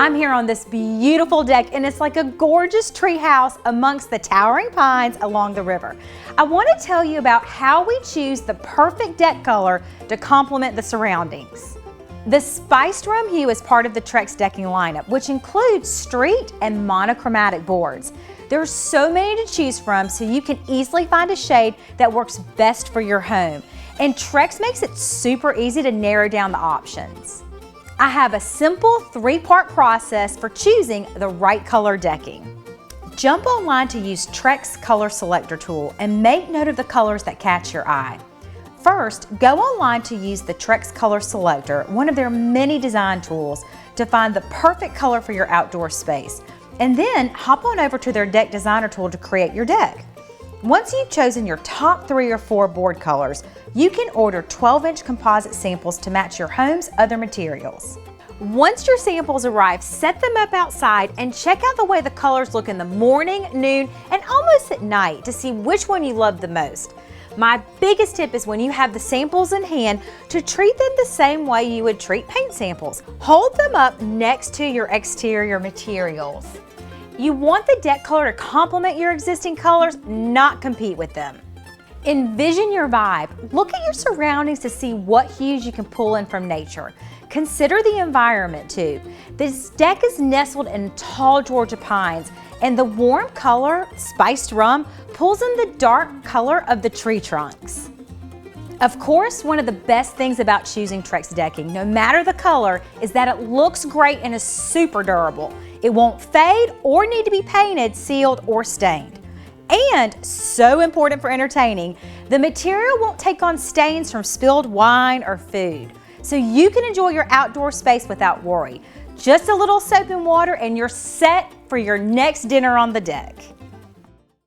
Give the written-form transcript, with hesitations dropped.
I'm here on this beautiful deck, and it's like a gorgeous tree house amongst the towering pines along the river. I want to tell you about how we choose the perfect deck color to complement the surroundings. The spiced rum hue is part of the Trex decking lineup, which includes street and monochromatic boards. There's so many to choose from, so you can easily find a shade that works best for your home. And Trex makes it super easy to narrow down the options. I have a simple 3-part process for choosing the right color decking. Jump online to use Trex Color Selector tool and make note of the colors that catch your eye. First, go online to use the Trex Color Selector, one of their many design tools, to find the perfect color for your outdoor space. And then hop on over to their Deck Designer tool to create your deck. Once you've chosen your top 3 or 4 board colors, you can order 12-inch composite samples to match your home's other materials. Once your samples arrive, set them up outside and check out the way the colors look in the morning, noon, and almost at night to see which one you love the most. My biggest tip is when you have the samples in hand to treat them the same way you would treat paint samples. Hold them up next to your exterior materials. You want the deck color to complement your existing colors, not compete with them. Envision your vibe. Look at your surroundings to see what hues you can pull in from nature. Consider the environment too. This deck is nestled in tall Georgia pines, and the warm color, spiced rum, pulls in the dark color of the tree trunks. Of course, one of the best things about choosing Trex decking, no matter the color, is that it looks great and is super durable. It won't fade or need to be painted, sealed, or stained. And, so important for entertaining, the material won't take on stains from spilled wine or food. So you can enjoy your outdoor space without worry. Just a little soap and water and you're set for your next dinner on the deck.